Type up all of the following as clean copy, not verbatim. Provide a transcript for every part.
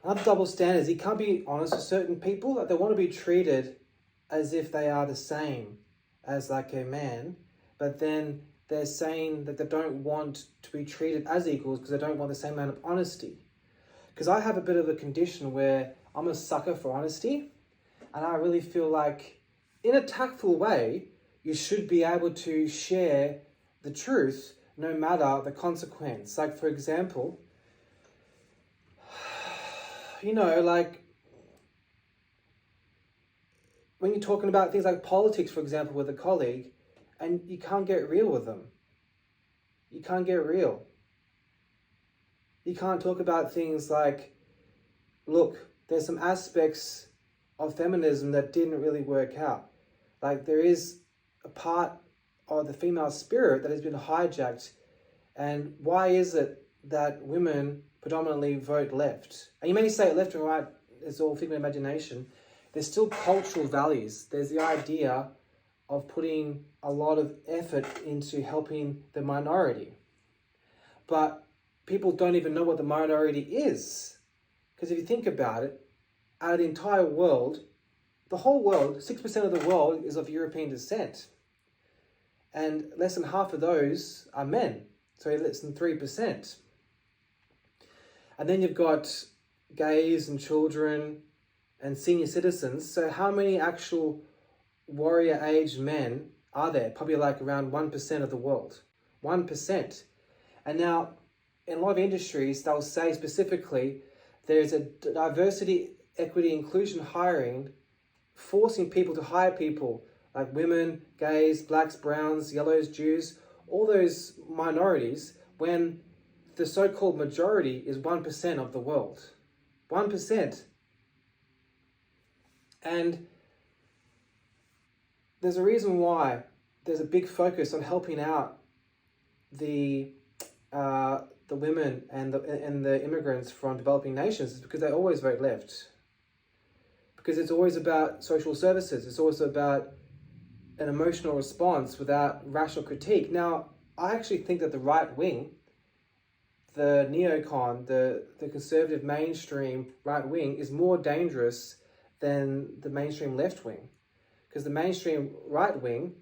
Another double standard is you can't be honest with certain people. Like they want to be treated as if they are the same as like a man, but then they're saying that they don't want to be treated as equals because they don't want the same amount of honesty. Because I have a bit of a condition where I'm a sucker for honesty, and I really feel like in a tactful way, you should be able to share the truth no matter the consequence. Like, for example, like when you're talking about things like politics, for example, with a colleague, and you can't get real with them. You can't get real. You can't talk about things like, look, there's some aspects of feminism that didn't really work out. Like there is a part of the female spirit that has been hijacked. And why is it that women predominantly vote left? And you may say left and right is all figment of imagination. There's still cultural values. There's the idea of putting a lot of effort into helping the minority. But people don't even know what the minority is. Because if you think about it, out of the entire world, the whole world, 6% of the world is of European descent. And less than half of those are men. So less than 3%. And then you've got gays and children and senior citizens. So how many actual warrior-aged men are there? Probably like around 1% of the world. 1%. And now, in a lot of industries, they'll say specifically, there's a diversity, equity, inclusion hiring, forcing people to hire people like women, gays, blacks, browns, yellows, Jews, all those minorities, when the so-called majority is 1% of the world. 1%. And there's a reason why there's a big focus on helping out the women and the immigrants from developing nations, is because they always vote left. Because it's always about social services. It's also about an emotional response without rational critique. Now, I actually think that the right wing, the neocon, the conservative mainstream right wing, is more dangerous than the mainstream left wing. Because the mainstream right wing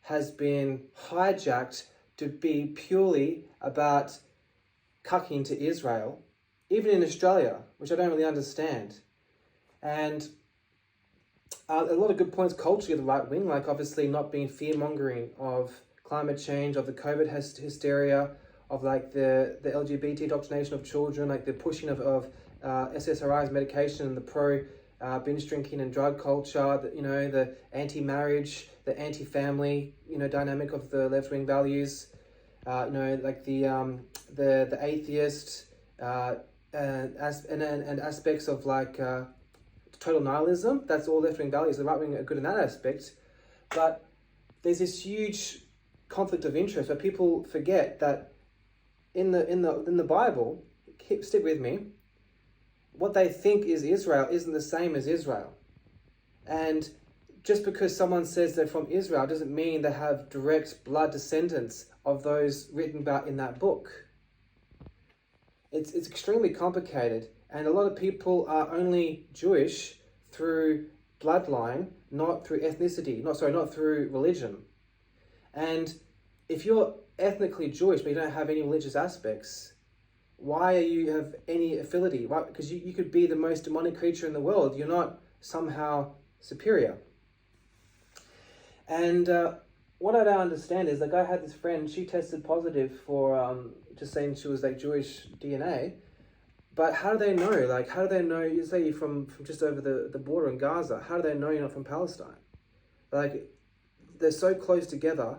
has been hijacked to be purely about cucking to Israel, even in Australia, which I don't really understand. And a lot of good points culturally of the right wing, like obviously not being fear-mongering of climate change, of the COVID hysteria, of like the LGBT indoctrination of children, like the pushing of SSRIs, medication, and the pro binge drinking and drug culture, the anti-marriage, the anti-family, dynamic of the left-wing values, like the atheist and aspects of like total nihilism. That's all left-wing values. The right wing are good in that aspect, but there's this huge conflict of interest where people forget that in the Bible, stick with me, what they think is Israel isn't the same as Israel. And just because someone says they're from Israel doesn't mean they have direct blood descendants of those written about in that book. It's extremely complicated, and a lot of people are only Jewish through bloodline, not through ethnicity, not through religion. And if you're ethnically Jewish but you don't have any religious aspects, why you have any affinity? Why? Because you could be the most demonic creature in the world. You're not somehow superior. And what I don't understand is, like, I had this friend, she tested positive for just saying she was like Jewish DNA. But how do they know? Like, how do they know, you say you're from just over the border in Gaza, how do they know you're not from Palestine? Like, they're so close together.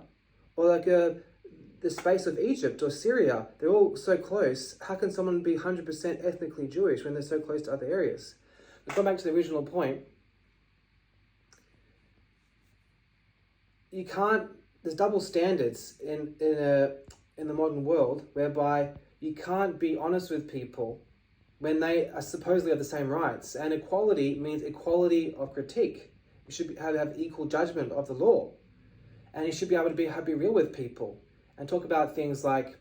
Or like the space of Egypt or Syria, they're all so close. How can someone be 100% ethnically Jewish when they're so close to other areas? But going back to the original point, you can't, there's double standards in the modern world, whereby you can't be honest with people when they are supposedly have the same rights. And equality means equality of critique. You should have equal judgment of the law. And you should be able to be real with people and talk about things like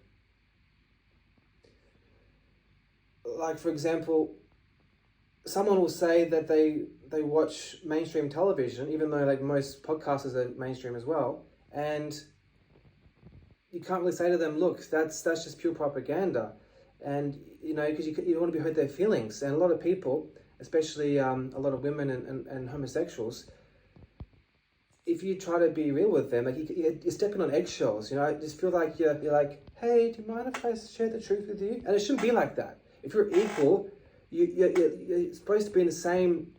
for example, someone will say that they watch mainstream television, even though like most podcasters are mainstream as well, and you can't really say to them, look, that's just pure propaganda, and because you want to be hurt their feelings, and a lot of people, especially a lot of women and homosexuals, if you try to be real with them, like you're stepping on eggshells. I just feel like you're like, hey, do you mind if I share the truth with you? And it shouldn't be like that. If you're equal, you're supposed to be in the same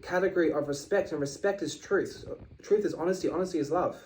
category of respect, and respect is truth. Truth is honesty. Honesty is love.